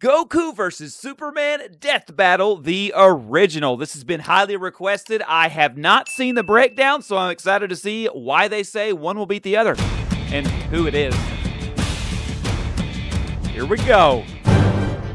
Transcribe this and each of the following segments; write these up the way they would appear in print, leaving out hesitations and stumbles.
Goku versus Superman Death Battle, the original. This has been highly requested. I have not seen the breakdown, so I'm excited to see why they say one will beat the other and who it is. Here we go.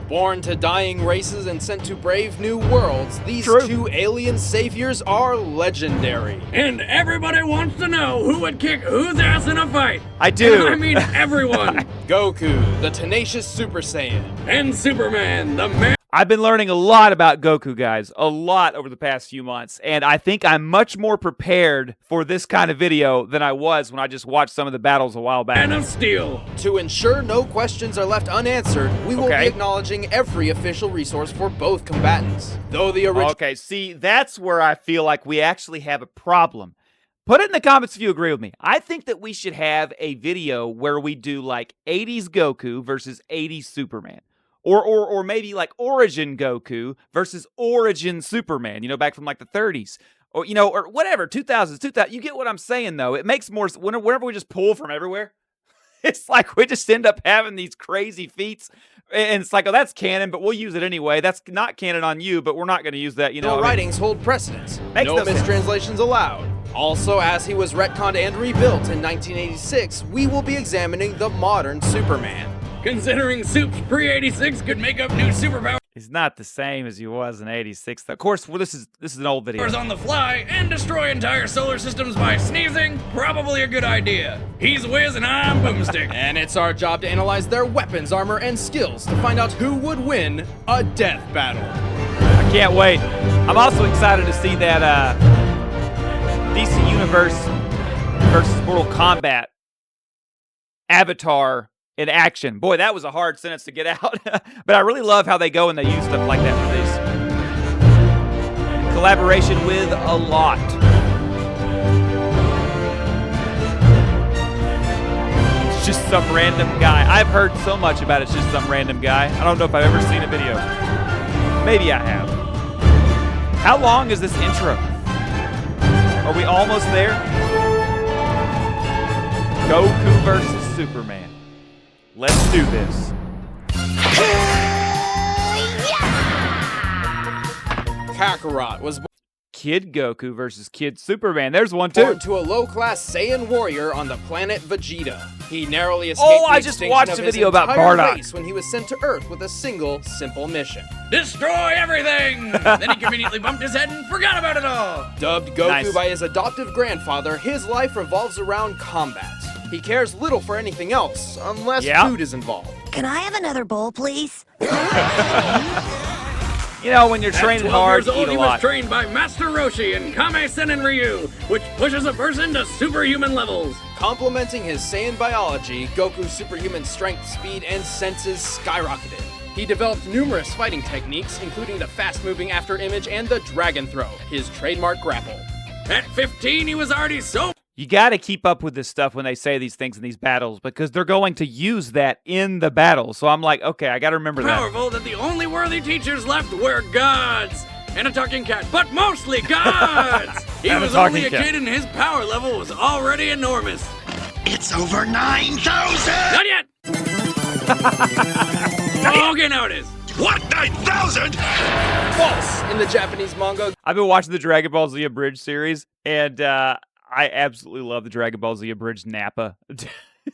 Born to dying races and sent to brave new worlds, these two alien saviors are legendary. And everybody wants to know who would kick whose ass in a fight. I do. And I mean everyone. Goku, the tenacious Super Saiyan. And Superman, the man. I've been learning a lot about Goku, guys. A lot over the past few months. And I think I'm much more prepared for this kind of video than I was when I just watched some of the battles a while back. Man of Steel. To ensure no questions are left unanswered, we will be acknowledging every official resource for both combatants. Though the original... Okay, see, that's where I feel like we actually have a problem. Put it in the comments if you agree with me. I think that we should have a video where we do like 80s Goku versus 80s Superman. Or maybe like Origin Goku versus Origin Superman, you know, back from like the 30s. Or, you know, or whatever, 2000s, 2000. You get what I'm saying, though. It makes more, whenever we just pull from everywhere, it's like we just end up having these crazy feats. And it's like, oh, that's canon, but we'll use it anyway. That's not canon on you, but we're not going to use that, you know. No writings hold precedence. Makes no no sense. mistranslations allowed. Also, as he was retconned and rebuilt in 1986, we will be examining the modern Superman. Considering Supes pre-86 could make up new superpowers. He's not the same as he was in 86. Of course, well, this is an old video. On the fly and destroy entire solar systems by sneezing, probably a good idea. He's Wiz and I'm Boomstick. And it's our job to analyze their weapons, armor, and skills to find out who would win a death battle. I can't wait. I'm also excited to see that DC Universe versus Mortal Kombat Avatar in action. Boy, that was a hard sentence to get out. But I really love how they go and they use stuff like that for these. Collaboration with a lot. It's just some random guy. I've heard so much about it's just some random guy. I don't know if I've ever seen a video. Maybe I have. How long is this intro? Are we almost there? Goku versus Superman. Let's do this. Kakarot was Kid Goku versus Kid Superman. There's one too. born to a low-class Saiyan warrior on the planet Vegeta. He narrowly escaped Oh, I the just extinction watched of a his video about entire Bardock. race when he was sent to Earth with a single, simple mission. Destroy everything! Then he conveniently bumped his head and forgot about it all. Dubbed Goku Nice. by his adoptive grandfather, his life revolves around combat. He cares little for anything else, unless food is involved. Can I have another bowl, please? You know, when you're training At 12 hard, years you old, eat he a was lot. trained by Master Roshi in Kame-sen and Ryu, which pushes a person to superhuman levels. Complementing his Saiyan biology, Goku's superhuman strength, speed, and senses skyrocketed. He developed numerous fighting techniques, including the fast-moving after image and the dragon throw, his trademark grapple. At 15, he was already so You got to keep up with this stuff when they say these things in these battles because they're going to use that in the battle. So I'm like, okay, I got to remember that. powerful that the only worthy teachers left were gods. And a talking cat, but mostly gods! He And a was talking only a cat. kid and his power level was already enormous. It's over 9,000! Not yet! Okay, now it is. What, 9,000? False! In the Japanese manga, I've been watching the Dragon Ball Z Abridged series, and I absolutely love the Dragon Ball Z Abridged Nappa.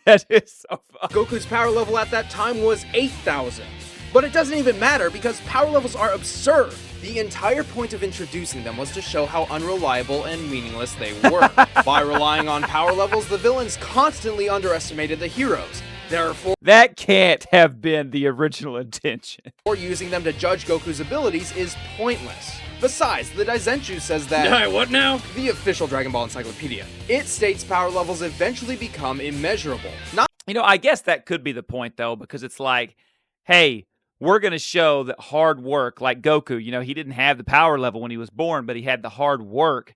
That is so fun. Goku's power level at that time was 8,000. But it doesn't even matter because power levels are absurd. The entire point of introducing them was to show how unreliable and meaningless they were. By relying on power levels, the villains constantly underestimated the heroes. Therefore, That can't have been the original intention. using them to judge Goku's abilities is pointless. Besides, the Daizenshuu says that... What now? The official Dragon Ball Encyclopedia. It states power levels eventually become immeasurable. Not You know, I guess that could be the point, though, because it's like, hey, we're going to show that hard work, like Goku, you know, he didn't have the power level when he was born, but he had the hard work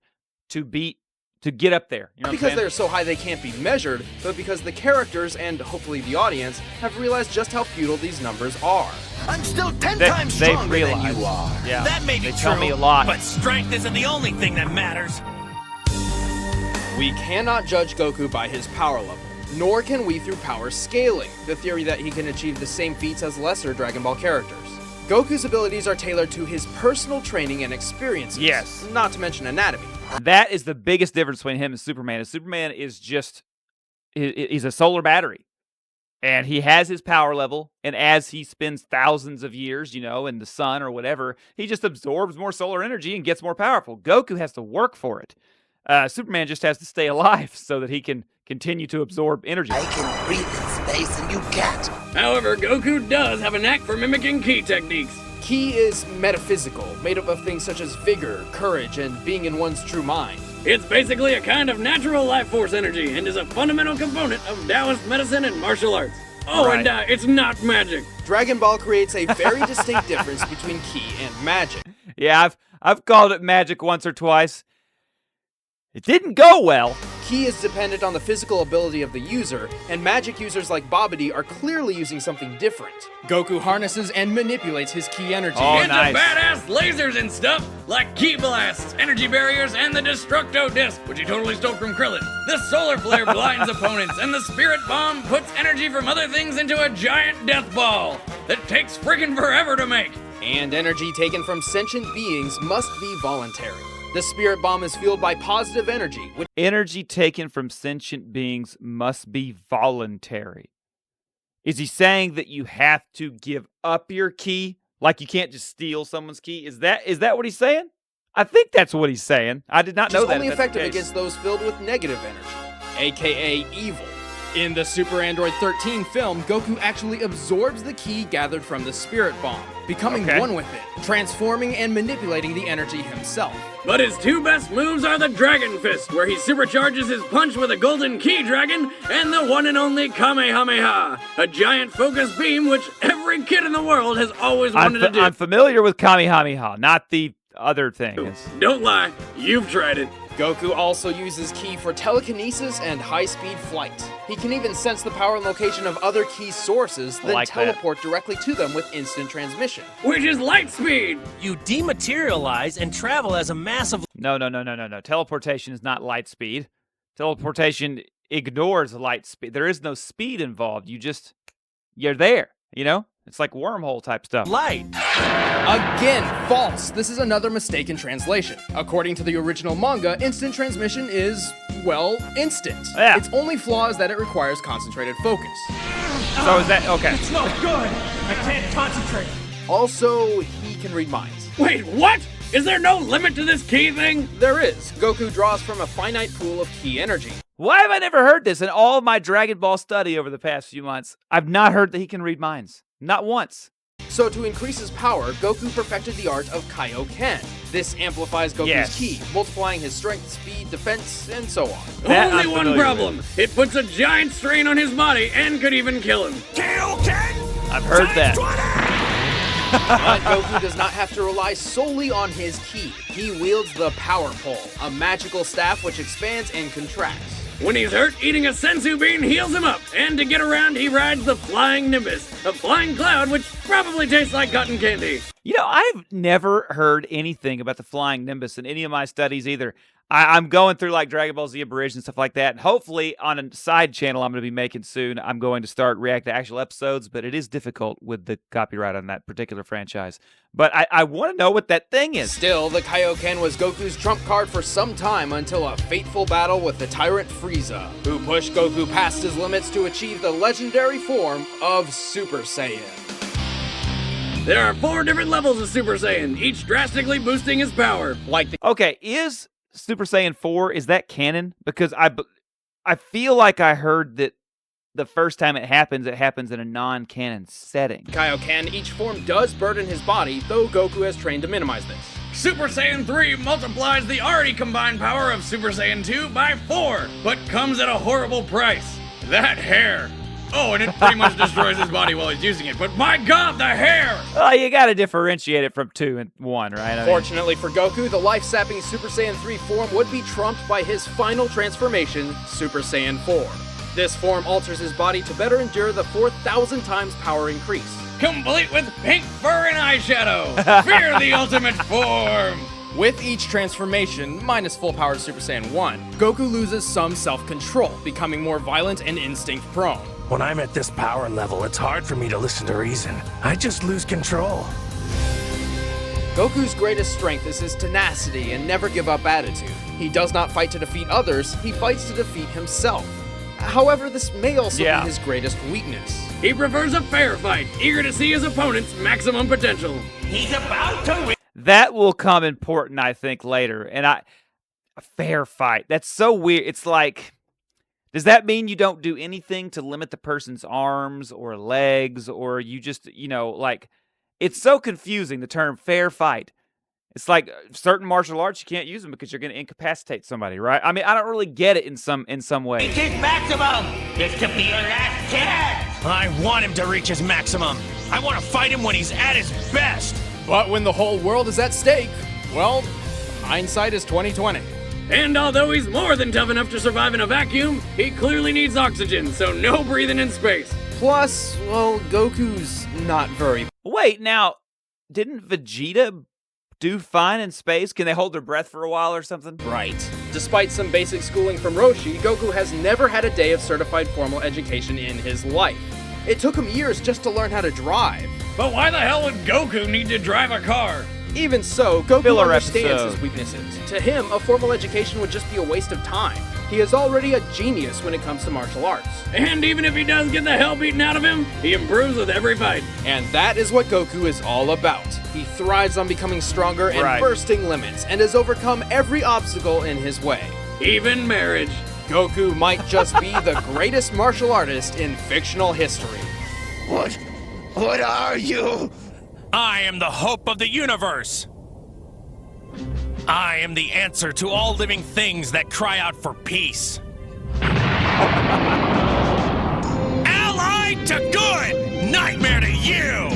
to get up there. You know because they're so high they can't be measured, but because the characters, and hopefully the audience, have realized just how futile these numbers are. I'm still 10 They- times they've stronger realized. than you are. Yeah, That may be they true, tell me a lot. but strength isn't the only thing that matters. We cannot judge Goku by his power level. Nor can we through power scaling, the theory that he can achieve the same feats as lesser Dragon Ball characters. Goku's abilities are tailored to his personal training and experiences. Yes. Not to mention anatomy. That is the biggest difference between him and Superman. Superman is just, he's a solar battery. And he has his power level, and as he spends thousands of years, in the sun or whatever, he just absorbs more solar energy and gets more powerful. Goku has to work for it. Superman just has to stay alive so that he can continue to absorb energy. I can breathe in space and you can't. However, Goku does have a knack for mimicking ki techniques. Ki is metaphysical, made up of things such as vigor, courage, and being in one's true mind. It's basically a kind of natural life force energy and is a fundamental component of Taoist medicine and martial arts. Oh, Right. and it's not magic. Dragon Ball creates a very distinct difference between Ki and magic. Yeah, I've called it magic once or twice. It didn't go well. Ki is dependent on the physical ability of the user, and magic users like Babidi are clearly using something different. Goku harnesses and manipulates his Ki energy. Oh, Into nice. badass lasers and stuff, like ki blasts, energy barriers, and the Destructo Disc, which he totally stole from Krillin. The solar flare blinds opponents, and the spirit bomb puts energy from other things into a giant death ball that takes freaking forever to make. And energy taken from sentient beings must be voluntary. The spirit bomb is fueled by positive energy, which Energy taken from sentient beings must be voluntary. Is he saying that you have to give up your key? Like you can't just steal someone's key? Is that what he's saying? I think that's what he's saying. I did not know is that. only if that's the effective case. against those filled with negative energy, aka evil. In the Super Android 13 film, Goku actually absorbs the ki gathered from the spirit bomb, becoming Okay. one with it, transforming and manipulating the energy himself. But his two best moves are the Dragon Fist, where he supercharges his punch with a golden ki dragon, and the one and only Kamehameha, a giant focus beam which every kid in the world has always wanted to do. I'm familiar with Kamehameha, not the other thing. It's- Don't lie, you've tried it. Goku also uses ki for telekinesis and high-speed flight. He can even sense the power and location of other ki sources, then like that. teleport directly to them with instant transmission. Which is light speed. You dematerialize and travel as a massive No. Teleportation is not light speed. Teleportation ignores light speed. There is no speed involved. You're there, It's like wormhole type stuff. light. Again, false! This is another mistake in translation. According to the original manga, instant transmission is, well, instant. Yeah. Its only flaw is that it requires concentrated focus. So is that okay? No good. I can't concentrate. Also, he can read minds. Wait, what? Is there no limit to this ki thing? There is. Goku draws from a finite pool of ki energy. Why have I never heard this in all of my Dragon Ball study over the past few months? I've not heard that he can read minds. Not once. So to increase his power, Goku perfected the art of Kaioken. This amplifies Goku's Yes. ki, multiplying his strength, speed, defense, and so on. That Only I'm one familiar problem. It puts a giant strain on his body and could even kill him. I've heard that. But Goku does not have to rely solely on his ki. He wields the Power Pole, a magical staff which expands and contracts. When he's hurt, eating a sensu bean heals him up, and to get around, he rides the flying Nimbus, a flying cloud which probably tastes like cotton candy. I've never heard anything about the flying Nimbus in any of my studies either. I'm going through like Dragon Ball Z Abridged and stuff like that. And hopefully on a side channel I'm going to be making soon, I'm going to start react to actual episodes, but it is difficult with the copyright on that particular franchise. But I want to know what that thing is. Still, the Kaioken was Goku's trump card for some time until a fateful battle with the tyrant Frieza, who pushed Goku past his limits to achieve the legendary form of Super Saiyan. There are 4 different levels of Super Saiyan, each drastically boosting his power. Like the Okay, is Super Saiyan 4, is that canon? Because I feel like I heard that the first time it happens in a non-canon setting. Kaioken, each form does burden his body, though Goku has trained to minimize this. Super Saiyan 3 multiplies the already combined power of Super Saiyan 2 by 4, but comes at a horrible price. That hair. Oh, and it pretty much destroys his body while he's using it, but my god, the hair! Well, you got to differentiate it from 2 and 1, right? I mean, Fortunately for Goku, the life-sapping Super Saiyan 3 form would be trumped by his final transformation, Super Saiyan 4. This form alters his body to better endure the 4,000 times power increase. Complete with pink fur and eyeshadow. Fear the ultimate form. With each transformation, minus full power Super Saiyan 1, Goku loses some self-control, becoming more violent and instinct-prone. When I'm at this power level, it's hard for me to listen to reason. I just lose control. Goku's greatest strength is his tenacity and never give up attitude. He does not fight to defeat others, he fights to defeat himself. However, this may also be his greatest weakness. He prefers a fair fight, eager to see his opponent's maximum potential. He's about to win. That will come important, I think, later. And a fair fight. That's so weird. It's like, does that mean you don't do anything to limit the person's arms or legs, or you just, like, it's so confusing, the term fair fight. It's like certain martial arts, you can't use them because you're going to incapacitate somebody, right? I mean, I don't really get it in some way. Reach his maximum! This could be your last chance! I want him to reach his maximum. I want to fight him when he's at his best. But when the whole world is at stake, well, hindsight is 20/20. And although he's more than tough enough to survive in a vacuum, he clearly needs oxygen, so no breathing in space. Plus, well, Goku's not very... Wait, now, didn't Vegeta do fine in space? Can they hold their breath for a while or something? Right. Despite some basic schooling from Roshi, Goku has never had a day of certified formal education in his life. It took him years just to learn how to drive. But why the hell would Goku need to drive a car? Even so, Goku Filler understands episode. his weaknesses. To him, a formal education would just be a waste of time. He is already a genius when it comes to martial arts. And even if he does get the hell beaten out of him, he improves with every fight. And that is what Goku is all about. He thrives on becoming stronger and bursting limits, and has overcome every obstacle in his way. Even marriage. Goku might just be the greatest martial artist in fictional history. What are you? I am the hope of the universe. I am the answer to all living things that cry out for peace. Allied to good, nightmare to you.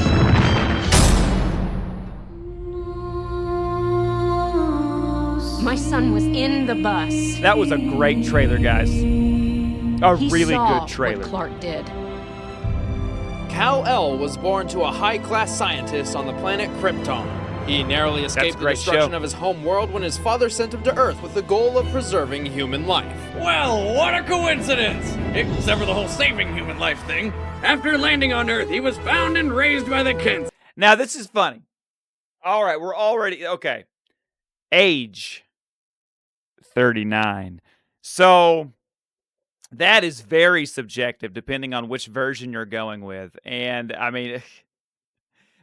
My son was in the bus. That was a great trailer, guys. A really good trailer. What Clark did. Kal-El was born to a high-class scientist on the planet Krypton. He narrowly escaped the great destruction show. of his home world when his father sent him to Earth with the goal of preserving human life. Well, what a coincidence! Except for the whole saving human life thing. After landing on Earth, he was found and raised by the Kents. Now, this is funny. All right, we're already... Okay. Age. 39. So... that is very subjective, depending on which version you're going with. And, I mean,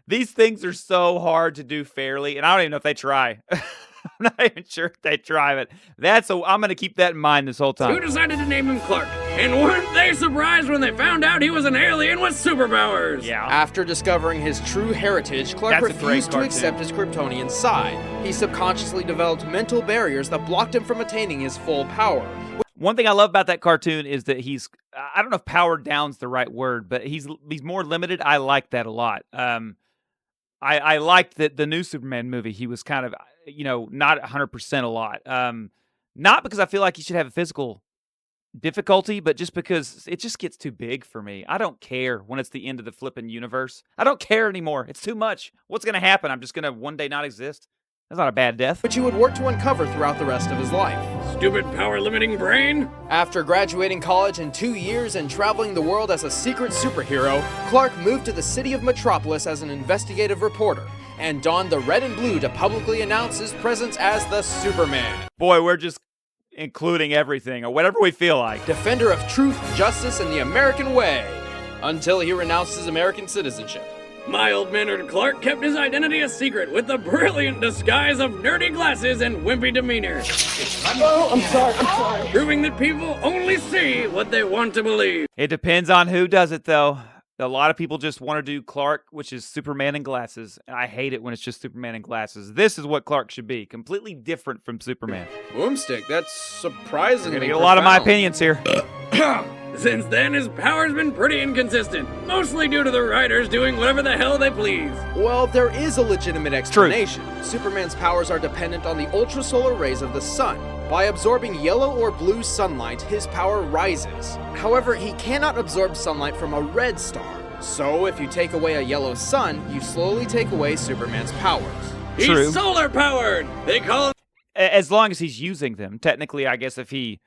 these things are so hard to do fairly, and I don't even know if they try. I'm not even sure if they try, but I'm going to keep that in mind this whole time. Who decided to name him Clark? And weren't they surprised when they found out he was an alien with superpowers? Yeah. After discovering his true heritage, Clark That's a great refused to cartoon. accept his Kryptonian side. He subconsciously developed mental barriers that blocked him from attaining his full power. One thing I love about that cartoon is that I don't know if powered down's the right word, but he's more limited. I like that a lot. I liked that the new Superman movie, he was kind of, not 100% a lot. Not because I feel like he should have a physical difficulty, but just because it just gets too big for me. I don't care when it's the end of the flipping universe. I don't care anymore. It's too much. What's going to happen? I'm just going to one day not exist. That's not a bad death. Which he would work to uncover throughout the rest of his life. Stupid power-limiting brain? After graduating college in 2 years and traveling the world as a secret superhero, Clark moved to the city of Metropolis as an investigative reporter, and donned the red and blue to publicly announce his presence as the Superman. Boy, we're just including everything, or whatever we feel like. Defender of truth, justice, and the American way, until he renounced his American citizenship. Mild-mannered Clark kept his identity a secret with the brilliant disguise of nerdy glasses and wimpy demeanor. Oh, I'm sorry. Proving that people only see what they want to believe. It depends on who does it, though. A lot of people just want to do Clark, which is Superman in glasses. I hate it when it's just Superman in glasses. This is what Clark should be. Completely different from Superman. Boomstick, that's surprisingly You're going to get a lot of my profound. opinions here. Since then, his power's been pretty inconsistent, mostly due to the writers doing whatever the hell they please. Well, there is a legitimate explanation. Superman's powers are dependent on the ultrasolar rays of the sun. By absorbing yellow or blue sunlight, his power rises. However, he cannot absorb sunlight from a red star. So, if you take away a yellow sun, you slowly take away Superman's powers. He's True. solar powered. They call him As long as he's using them. Technically, I guess if he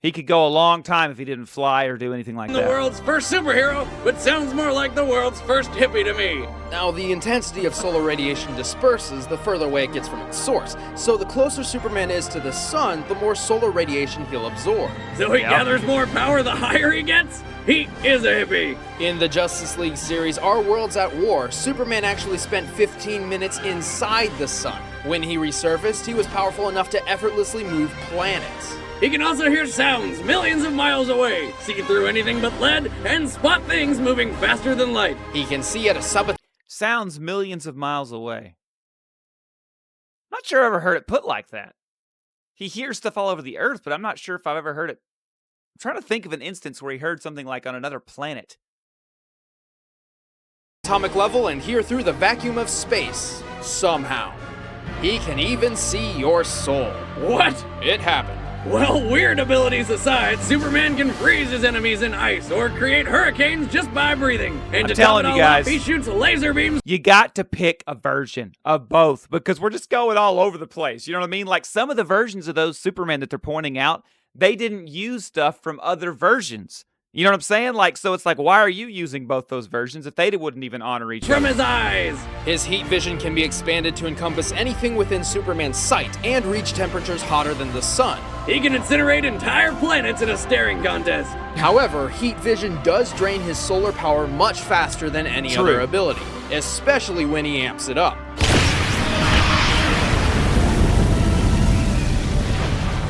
could go a long time if he didn't fly or do anything like the that. world's first superhero, but sounds more like the world's first hippie to me. Now, the intensity of solar radiation disperses the further away it gets from its source, so the closer Superman is to the sun, the more solar radiation he'll absorb. So he gathers more power the higher he gets? He is a hippie. In the Justice League series, Our World's at War, Superman actually spent 15 minutes inside the sun. When he resurfaced, he was powerful enough to effortlessly move planets. He can also hear sounds millions of miles away, see through anything but lead, and spot things moving faster than light. He can see at a Sounds millions of miles away. Not sure I've ever heard it put like that. He hears stuff all over the earth, but I'm not sure if I've ever heard it. I'm trying to think of an instance where he heard something like on another planet. atomic level and hear through the vacuum of space. Somehow. He can even see your soul. What? It happened. Well, weird abilities aside, Superman can freeze his enemies in ice or create hurricanes just by breathing. And I'm to telling top it you all guys. off, he shoots laser beams. You got to pick a version of both because we're just going all over the place. You know what I mean? Like some of the versions of those Superman that they're pointing out, they didn't use stuff from other versions. You know what I'm saying? Like, so it's like, why are you using both those versions if they wouldn't even honor each From other? his eyes. His heat vision can be expanded to encompass anything within Superman's sight and reach temperatures hotter than the sun. He can incinerate entire planets in a staring contest. However, heat vision does drain his solar power much faster than any True. other ability, especially when he amps it up.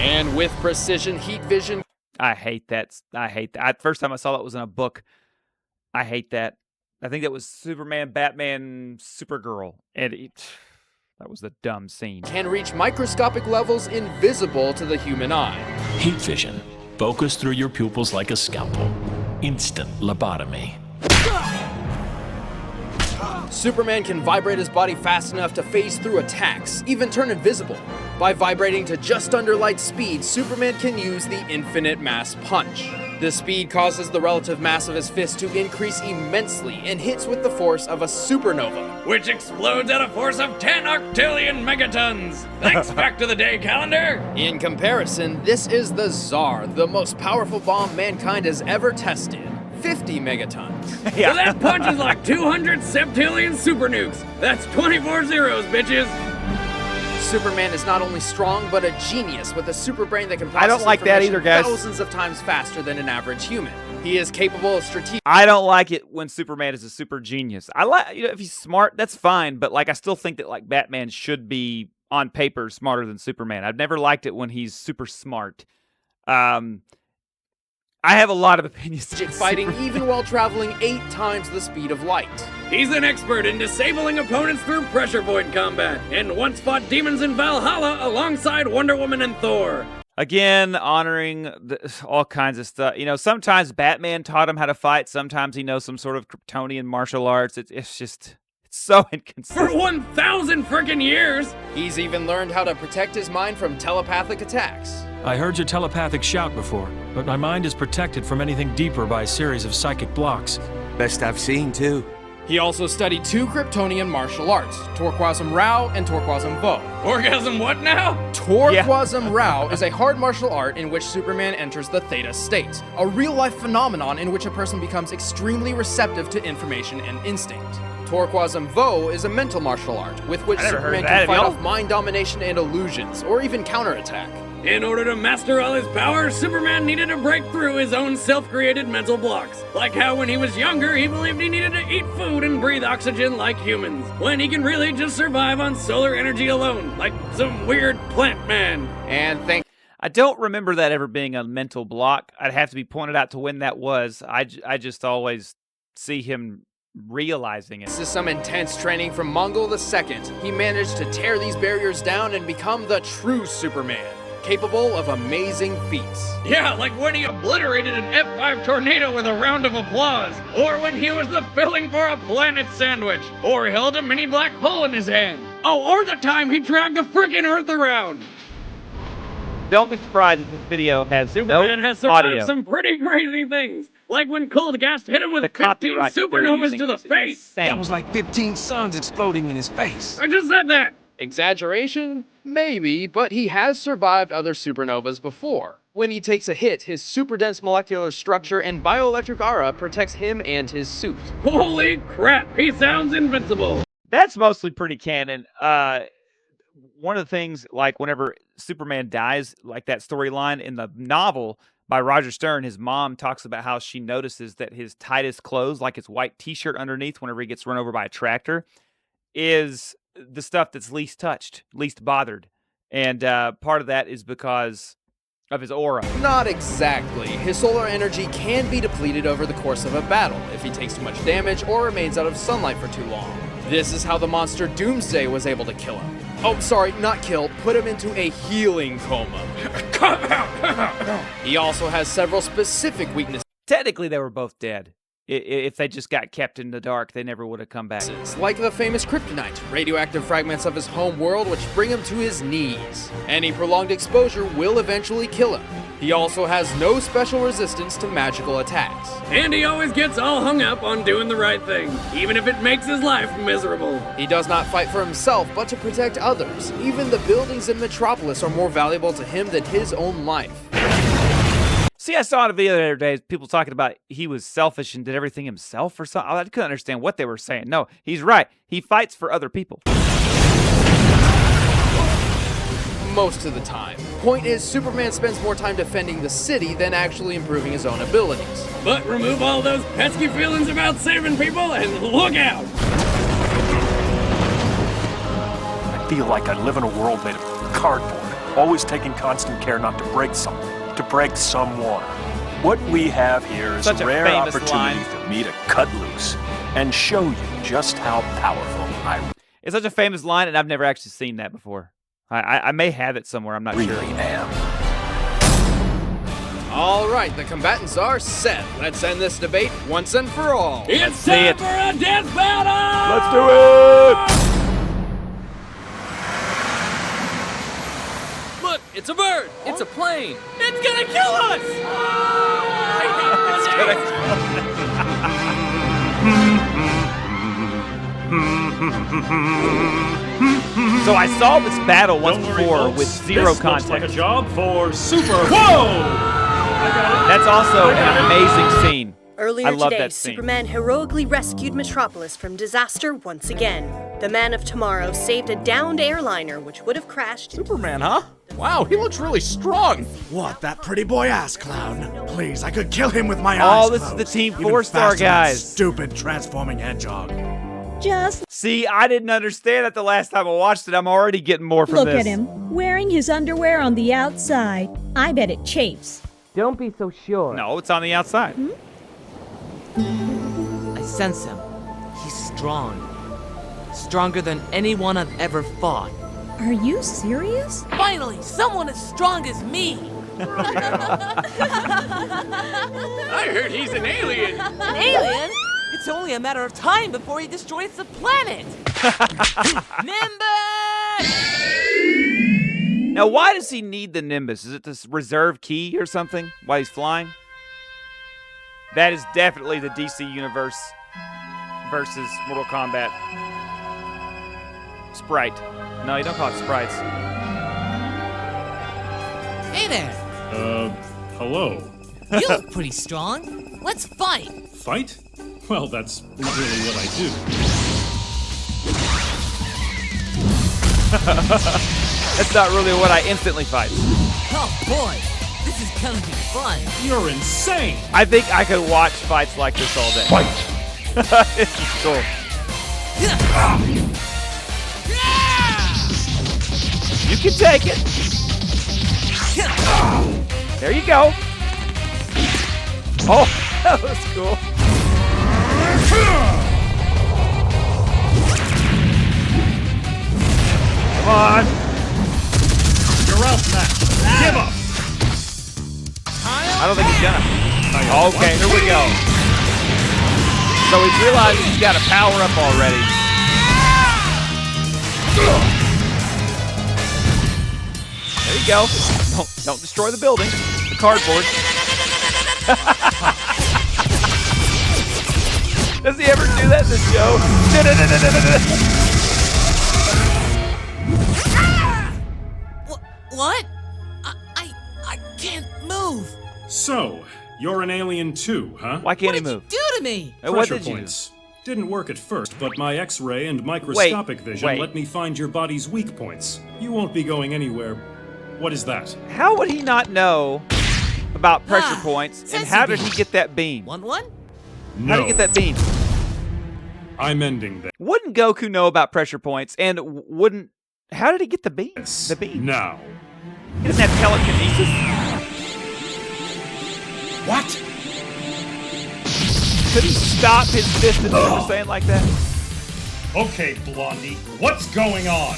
And with precision heat vision, I hate that. First time I saw that was in a book. I hate that. I think that was Superman, Batman, Supergirl. And that was the dumb scene. can reach microscopic levels invisible to the human eye. Heat vision. Focus through your pupils like a scalpel. Instant lobotomy. Superman can vibrate his body fast enough to phase through attacks, even turn invisible. By vibrating to just under light speed, Superman can use the infinite mass punch. The speed causes the relative mass of his fist to increase immensely and hits with the force of a supernova. Which explodes at a force of 10 octillion megatons. Thanks, back to the day calendar. In comparison, this is the Tsar, the most powerful bomb mankind has ever tested. 50 megatons. So that punch is like 200 septillion super nukes. That's 24 zeros, bitches. Superman is not only strong, but a genius with a super brain that can process I don't like that information either, guys. thousands of times faster than an average human. He is capable of strategic I don't like it when Superman is a super genius. I like, if he's smart, that's fine. But like, I still think that like Batman should be on paper smarter than Superman. I've never liked it when he's super smart. I have a lot of opinions. on fighting Superman. even while traveling 8 times the speed of light. He's an expert in disabling opponents through pressure point combat, and once fought demons in Valhalla alongside Wonder Woman and Thor. Again, honoring all kinds of stuff. You know, sometimes Batman taught him how to fight. Sometimes he knows some sort of Kryptonian martial arts. It's just, it's so For inconsistent. 1,000 frickin' years! He's even learned how to protect his mind from telepathic attacks. I heard your telepathic shout before, but my mind is protected from anything deeper by a series of psychic blocks. Best I've seen, too. He also studied 2 Kryptonian martial arts, Torquasm Rao and Torquasm Vo. Orgasm what now? Torquasm Rao is a hard martial art in which Superman enters the Theta state, a real-life phenomenon in which a person becomes extremely receptive to information and instinct. Torquasm Vo is a mental martial art with which I never heard of Superman that. can Have fight y'all? off mind domination and illusions, or even counterattack. In order to master all his power, Superman needed to break through his own self-created mental blocks. Like how when he was younger, he believed he needed to eat food and breathe oxygen like humans, when he can really just survive on solar energy alone, like some weird plant man. And thanks I don't remember that ever being a mental block. I'd have to be pointed out to when that was. I just always see him realizing it. to some intense training from Mongol II, he managed to tear these barriers down and become the true Superman, capable of amazing feats. Yeah, like when he obliterated an F5 tornado with a round of applause, or when he was the filling for a planet sandwich, or held a mini black hole in his hand. Oh, or the time he dragged the frickin' Earth around. Don't be surprised if this video has Superman has survived some pretty crazy things, like when cold gas hit him with 15 supernovas to the face. That was like 15 suns exploding in his face. I just said that. Exaggeration? Maybe, but he has survived other supernovas before. When he takes a hit, his super dense molecular structure and bioelectric aura protects him and his suit. Holy crap, he sounds invincible. That's mostly pretty canon. One of the things, like whenever Superman dies, like that storyline in the novel by Roger Stern, his mom talks about how she notices that his tightest clothes, like his white t-shirt underneath whenever he gets run over by a tractor, is the stuff that's least touched, least bothered. And part of that is because of his aura. Not exactly. His solar energy can be depleted over the course of a battle if he takes too much damage or remains out of sunlight for too long. This is how the monster Doomsday was able to kill him. Oh, sorry, not kill, put him into a healing coma. He also has several specific weaknesses. Technically, they were both dead. If they just got kept in the dark, they never would have come back. Like the famous Kryptonite, radioactive fragments of his home world which bring him to his knees. Any prolonged exposure will eventually kill him. He also has no special resistance to magical attacks. And he always gets all hung up on doing the right thing, even if it makes his life miserable. He does not fight for himself, but to protect others. Even the buildings in Metropolis are more valuable to him than his own life. See, I saw a video the other day, people talking about he was selfish and did everything himself or something. I couldn't understand what they were saying. No, he's right. He fights for other people. Most of the time. Point is, Superman spends more time defending the city than actually improving his own abilities. But remove all those pesky feelings about saving people and look out! I feel like I live in a world made of cardboard, always taking constant care not to break something, to break someone. What we have here is Such a a rare famous opportunity line. for me to cut loose and show you just how powerful I It's such a famous line, and I've never actually seen that before. I may have it somewhere, I'm not really sure. am. Alright, the combatants are set. Let's end this debate once and for all. It's see time it. for a death battle! Let's do it! Look, it's a bird! It's a plane! It's gonna kill us! So I saw this battle once before with zero context. Looks like a job for Super. Whoa! That's also an amazing scene. Earlier I love today, that scene. Superman heroically rescued Metropolis from disaster once again. The Man of Tomorrow saved a downed airliner which would have crashed. Superman, huh? Wow, he looks really strong. What, that pretty boy ass clown? Please, I could kill him with my eyes Oh, this is closed. the Team Even 4-star faster than that guys. Stupid transforming hedgehog. Just See, I didn't understand that the last time I watched it. I'm already getting more from look this. at him, wearing his underwear on the outside. I bet it chafes. Don't be so sure. No, it's on the outside. I sense him. He's strong. Stronger than anyone I've ever fought. Are you serious? Finally, someone as strong as me! I heard he's an alien! An alien? It's only a matter of time before he destroys the planet! Nimbus! Now, why does he need the Nimbus? Is it this reserve key or something while he's flying? That is definitely the DC Universe versus Mortal Kombat. Sprite. No, you don't call it sprites. Hey there! Hello. You look pretty strong. Let's fight! Fight? Well, that's not really what I do. That's not really what I instantly fight. Oh boy, this is gonna be fun. You're insane! I think I could watch fights like this all day. Fight! This is cool. You can take it. There you go. Oh, that was cool. Come on. You're out, Matt. Give up! I don't think he's gonna. Okay, here we go. So he's realized he's got to power up already. There you go. Don't destroy the building. The cardboard. Does he ever do that in the show? So, you're an alien too, huh? Why can't he move? What did you do to me? What Pressure did you do? points. Didn't work at first, but my X-ray and microscopic vision wait. let me find your body's weak points. You won't be going anywhere. What is that? How would he not know about pressure points, and Sensi how did beam. he get that beam? Want How one? did No, he get that beam? I'm ending this. Wouldn't Goku know about pressure points, and wouldn't... How did he get the beam? The beam. Now. He doesn't have telekinesis? What? Could he stop his fist if you were saying like that? Okay, Blondie, what's going on?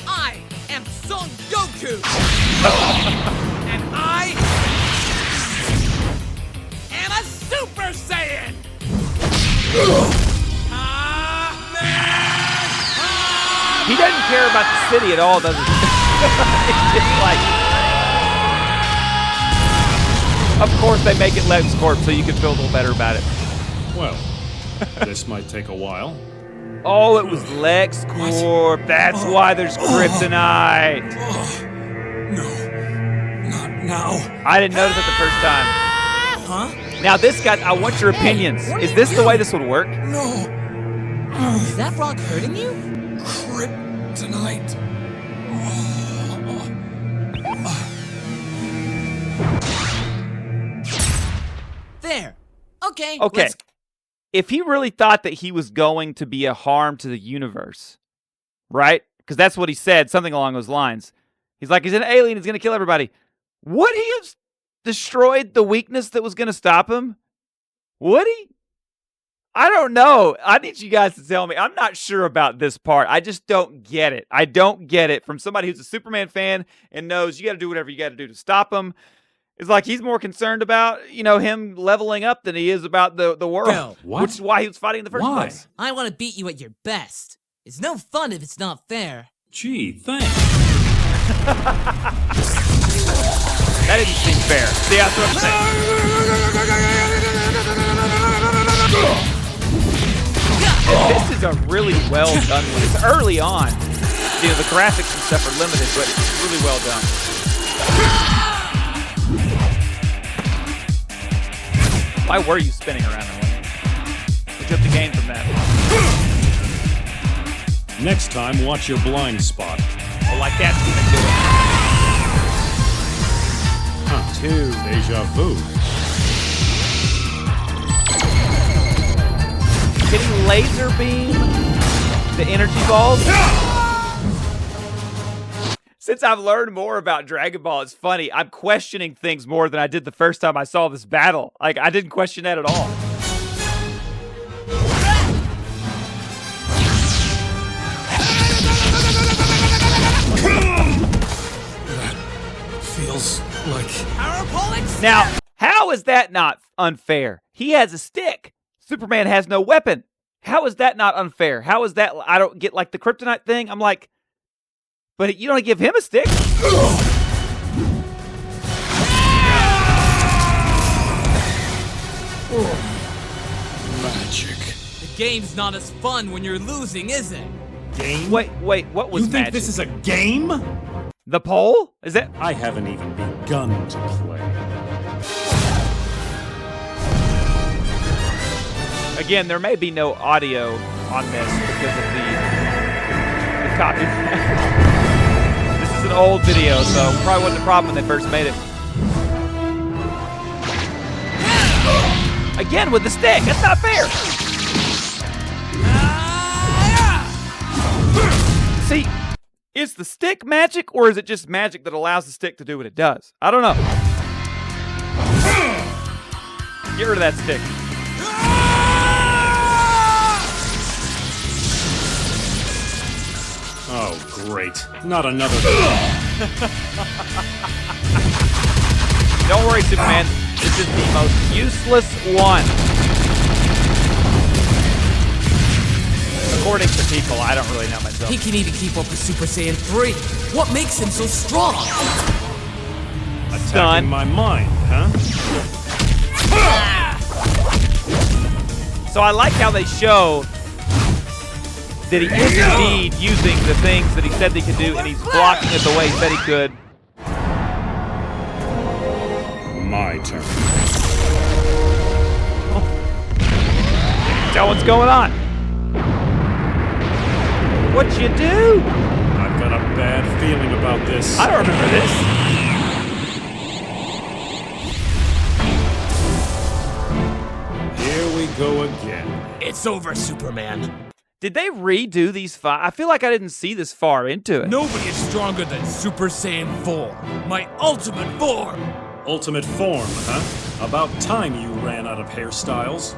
I am Son Goku! And I am a Super Saiyan! He doesn't care about the city at all, does he? It's just like... Of course they make it LexCorp so you can feel a little better about it. Well, this might take a while. Oh, it was LexCorp. That's why there's Kryptonite. No, not now. I didn't notice it the first time. Huh? Now this guy, I want your opinions. Is this the way this would work? No. Is that rock hurting you? Kryptonite. There. Okay. Okay. let's- If he really thought that he was going to be a harm to the universe, right? Because that's what he said, something along those lines. He's like, he's an alien, he's going to kill everybody. Would he have destroyed the weakness that was going to stop him? Would he? I don't know. I need you guys to tell me. I'm not sure about this part. I just don't get it. I don't get it from somebody who's a Superman fan and knows you got to do whatever you got to do to stop him. It's like he's more concerned about, him leveling up than he is about the world. Bro. What? Which is why he was fighting in the first place. I want to beat you at your best. It's no fun if it's not fair. Gee, thanks. That didn't seem fair. See, that's what I'm saying. This is a really well done one. It's early on. The graphics and stuff are limited, but it's really well done. Why were you spinning around there? We took the game from that. Next time, watch your blind spot. Well, like that's gonna do it. Huh. 2. Deja vu. Can he laser beam the energy balls? Since I've learned more about Dragon Ball, it's funny. I'm questioning things more than I did the first time I saw this battle. Like, I didn't question that at all. That feels like... Now, how is that not unfair? He has a stick. Superman has no weapon. How is that not unfair? How is that... I don't get, like, the Kryptonite thing. I'm like... But you don't give him a stick. Magic. The game's not as fun when you're losing, is it? Game? Wait, what was You think magic? this is a game? The pole? Is that... I haven't even begun to play. Again, there may be no audio on this because of the copyright. This is an old video, so probably wasn't a problem when they first made it. Again with the stick. That's not fair. See, is the stick magic, or is it just magic that allows the stick to do what it does? I don't know. Get rid of that stick. Oh, great. Not another... Don't worry, Superman. This is the most useless one. According to people, I don't really know myself. He can even keep up with Super Saiyan 3. What makes him so strong? Attacking my mind, huh? So I like how they show that he is indeed using the things that he said he could do, and he's blocking it the way he said he could. My turn. Tell what's going on. What'd you do? I've got a bad feeling about this. I don't remember this. Here we go again. It's over, Superman. Did they redo these five? I feel like I didn't see this far into it. Nobody is stronger than Super Saiyan 4. My ultimate form. Ultimate form, huh? About time you ran out of hairstyles.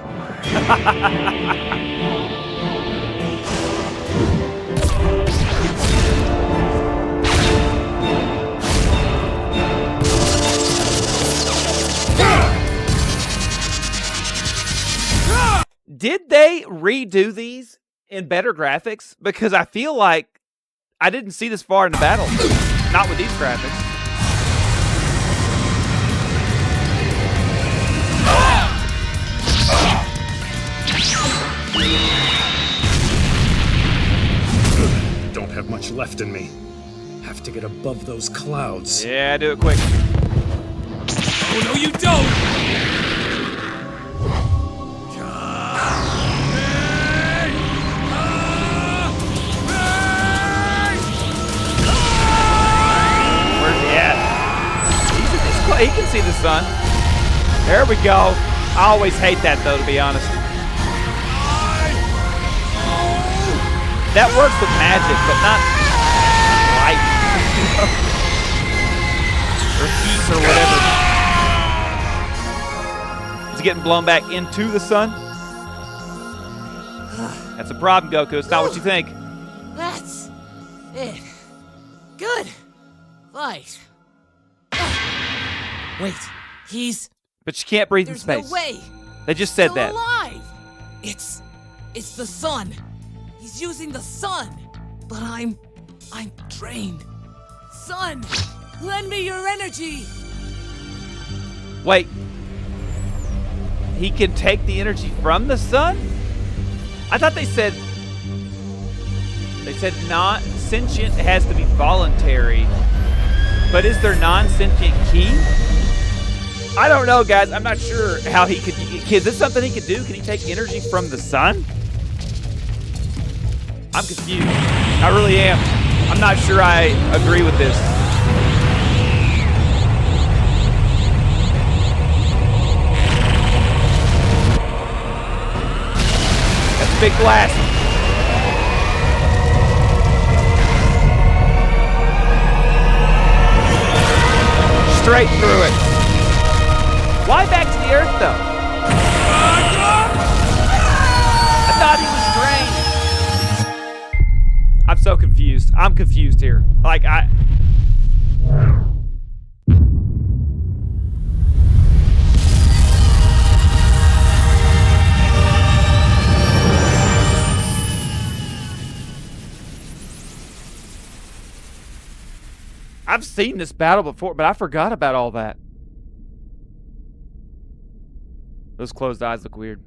Did they redo these in better graphics? Because I feel like I didn't see this far in the battle. Not with these graphics. Don't have much left in me. Have to get above those clouds. Yeah, do it quick. Oh, no, you don't! Where's he at? He can see the sun. There we go. I always hate that, though, to be honest. That works with magic, but not light. Or heat or whatever. Is he getting blown back into the sun? That's a problem, Goku. It's not what you think. That's it. Good fight. Wait, he's... But you can't breathe in There's space. no way. They just said Still that. alive. It's the sun. He's using the sun. But I'm drained. Sun, lend me your energy. Wait. He can take the energy from the sun? I thought they said not sentient has to be voluntary. But is there non-sentient ki? I don't know, guys. I'm not sure how he could. Is this something he could do? Can he take energy from the sun? I'm confused. I really am. I'm not sure I agree with this. That's a big blast. Straight through it. Why back to the Earth, though? I thought he was drained. I'm so confused. I'm confused here. Like, I've seen this battle before, but I forgot about all that. Those closed eyes look weird.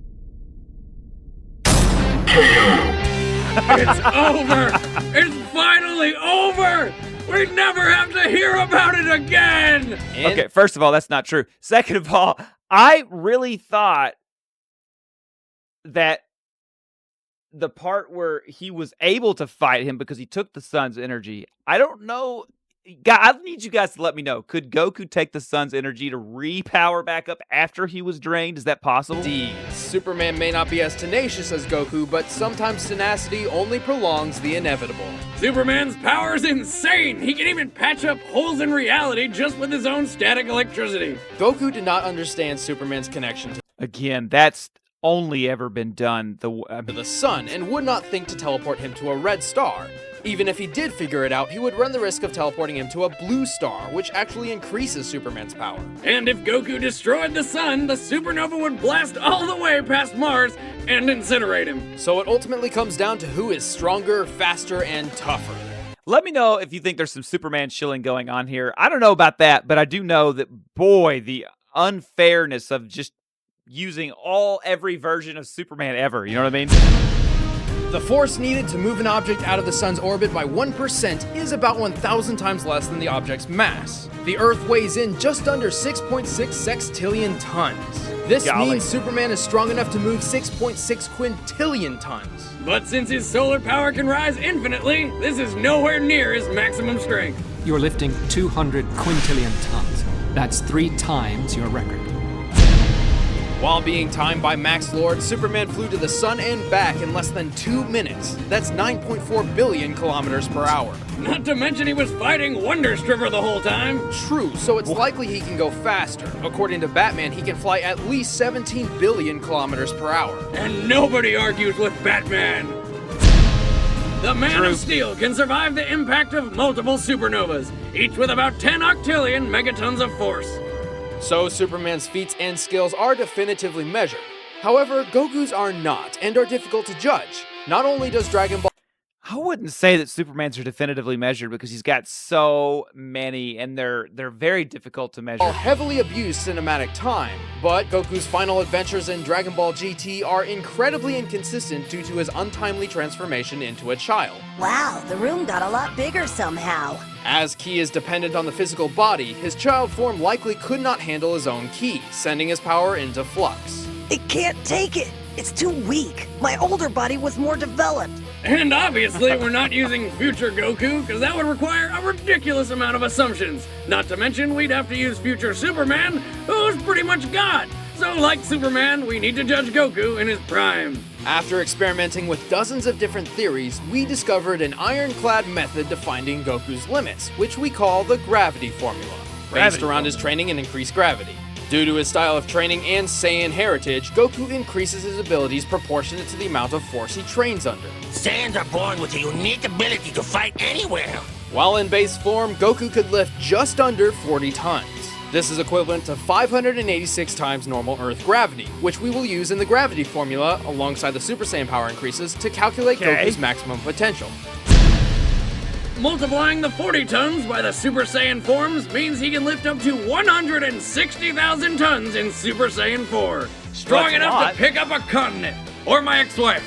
It's over! It's finally over! We never have to hear about it again! Okay, first of all, that's not true. Second of all, I really thought that the part where he was able to fight him because he took the sun's energy, I don't know. I need you guys to let me know. Could Goku take the sun's energy to repower back up after he was drained? Is that possible? D. Superman may not be as tenacious as Goku, but sometimes tenacity only prolongs the inevitable. Superman's power is insane! He can even patch up holes in reality just with his own static electricity. Goku did not understand Superman's connection to Again, that's only ever been done to the sun and would not think to teleport him to a red star. Even if he did figure it out, he would run the risk of teleporting him to a blue star, which actually increases Superman's power. And if Goku destroyed the sun, the supernova would blast all the way past Mars and incinerate him. So it ultimately comes down to who is stronger, faster, and tougher. Let me know if you think there's some Superman shilling going on here. I don't know about that, but I do know that, boy, the unfairness of just using every version of Superman ever. You know what I mean? The force needed to move an object out of the sun's orbit by 1% is about 1,000 times less than the object's mass. The Earth weighs in just under 6.6 sextillion tons. This means Superman is strong enough to move 6.6 quintillion tons. But since his solar power can rise infinitely, this is nowhere near his maximum strength. You're lifting 200 quintillion tons. That's 3 times your record. While being timed by Max Lord, Superman flew to the sun and back in less than 2 minutes. That's 9.4 billion kilometers per hour. Not to mention he was fighting Wonder Stripper the whole time. True, so it's likely he can go faster. According to Batman, he can fly at least 17 billion kilometers per hour. And nobody argues with Batman. The Man of Steel can survive the impact of multiple supernovas, each with about 10 octillion megatons of force. So Superman's feats and skills are definitively measured. However, Goku's are not, and are difficult to judge. Not only does Dragon Ball... I wouldn't say that Superman's are definitively measured because he's got so many, and they're very difficult to measure. Heavily abused cinematic time, but Goku's final adventures in Dragon Ball GT are incredibly inconsistent due to his untimely transformation into a child. Wow, the room got a lot bigger somehow. As Ki is dependent on the physical body, his child form likely could not handle his own Ki, sending his power into flux. It can't take it. It's too weak. My older body was more developed. And obviously we're not using future Goku, because that would require a ridiculous amount of assumptions. Not to mention we'd have to use future Superman, who's pretty much God. So like Superman, we need to judge Goku in his prime. After experimenting with dozens of different theories, we discovered an ironclad method to finding Goku's limits, which we call the gravity formula, based around his training and increased gravity. Due to his style of training and Saiyan heritage, Goku increases his abilities proportionate to the amount of force he trains under. Saiyans are born with a unique ability to fight anywhere. While in base form, Goku could lift just under 40 tons. This is equivalent to 586 times normal Earth gravity, which we will use in the gravity formula alongside the Super Saiyan power increases to calculate Goku's maximum potential. Multiplying the 40 tons by the Super Saiyan forms means he can lift up to 160,000 tons in Super Saiyan 4. Strong enough to pick up a continent. Or my ex-wife.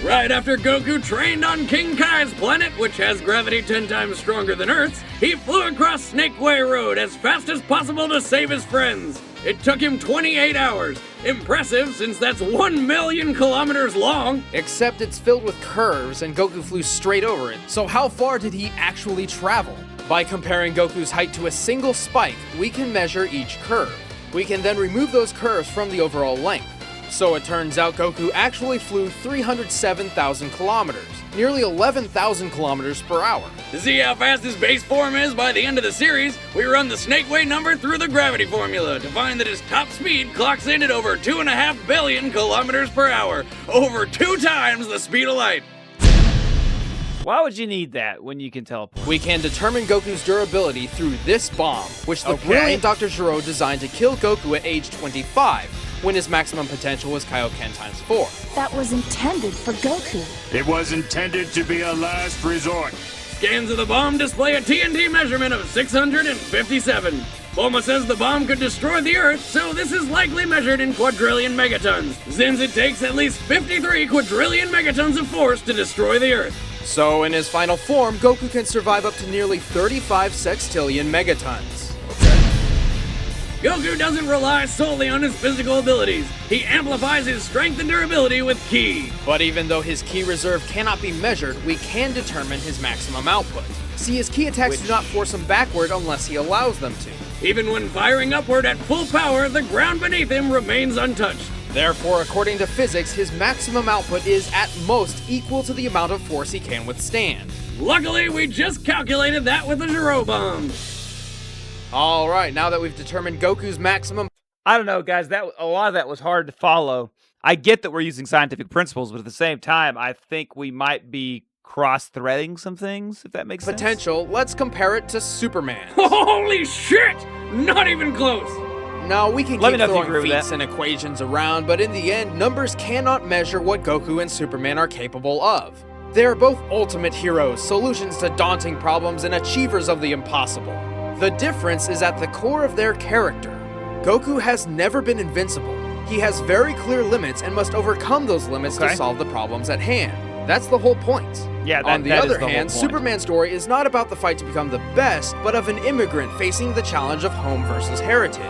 Right after Goku trained on King Kai's planet, which has gravity 10 times stronger than Earth's, he flew across Snake Way Road as fast as possible to save his friends. It took him 28 hours. Impressive, since that's 1 million kilometers long. Except it's filled with curves and Goku flew straight over it. So how far did he actually travel? By comparing Goku's height to a single spike, we can measure each curve. We can then remove those curves from the overall length. So it turns out Goku actually flew 307,000 kilometers, nearly 11,000 kilometers per hour. To see how fast his base form is by the end of the series, we run the Snake Way number through the gravity formula to find that his top speed clocks in at over 2.5 billion kilometers per hour, over 2 times the speed of light. Why would you need that when you can teleport? We can determine Goku's durability through this bomb, which the brilliant Dr. Gero designed to kill Goku at age 25, when his maximum potential was Kaioken times 4. That was intended for Goku. It was intended to be a last resort. Scans of the bomb display a TNT measurement of 657. Bulma says the bomb could destroy the Earth, so this is likely measured in quadrillion megatons, since it takes at least 53 quadrillion megatons of force to destroy the Earth. So in his final form, Goku can survive up to nearly 35 sextillion megatons. Goku doesn't rely solely on his physical abilities. He amplifies his strength and durability with Ki. But even though his Ki reserve cannot be measured, we can determine his maximum output. See, his Ki attacks do not force him backward unless he allows them to. Even when firing upward at full power, the ground beneath him remains untouched. Therefore, according to physics, his maximum output is at most equal to the amount of force he can withstand. Luckily, we just calculated that with the Gero bomb. Alright, now that we've determined Goku's maximum... I don't know, guys. A lot of that was hard to follow. I get that we're using scientific principles, but at the same time, I think we might be cross-threading some things, if that makes sense. Potential, let's compare it to Superman. Holy shit! Not even close! Now, we can keep throwing feats and equations around, but in the end, numbers cannot measure what Goku and Superman are capable of. They are both ultimate heroes, solutions to daunting problems, and achievers of the impossible. The difference is at the core of their character. Goku has never been invincible. He has very clear limits and must overcome those limits to solve the problems at hand. That's the whole point. Yeah, On the other hand, Superman's story is not about the fight to become the best, but of an immigrant facing the challenge of home versus heritage.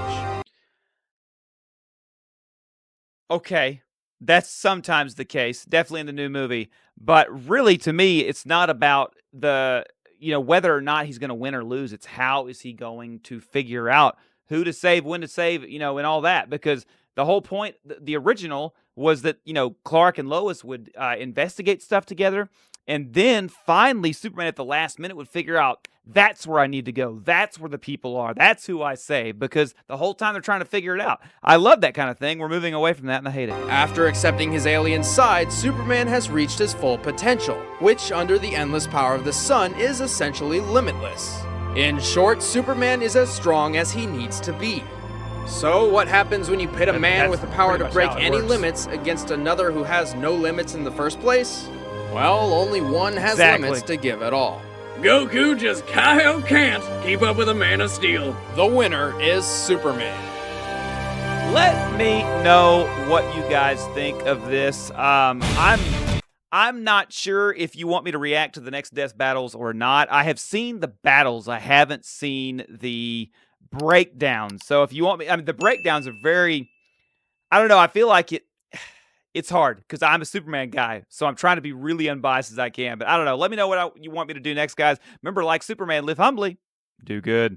Okay, that's sometimes the case, definitely in the new movie. But really, to me, it's not about whether or not he's going to win or lose. It's how is he going to figure out who to save, when to save, and all that. Because the whole point, the original, was that, Clark and Lois would investigate stuff together. And then finally, Superman at the last minute would figure out, that's where I need to go. That's where the people are. That's who I save. Because the whole time they're trying to figure it out. I love that kind of thing. We're moving away from that, and I hate it. After accepting his alien side, Superman has reached his full potential, which, under the endless power of the sun, is essentially limitless. In short, Superman is as strong as he needs to be. So, what happens when you pit a man with the power to break any limits against another who has no limits in the first place? Well, only one has limits to give at all. Goku just can't keep up with a Man of Steel. The winner is Superman. Let me know what you guys think of this. I'm not sure if you want me to react to the next Death battles or not. I have seen the battles. I haven't seen the breakdowns. So if you want me, the breakdowns are very, I don't know. I feel like it's hard because I'm a Superman guy. So I'm trying to be really unbiased as I can. But I don't know. Let me know what you want me to do next, guys. Remember, like Superman, live humbly, do good.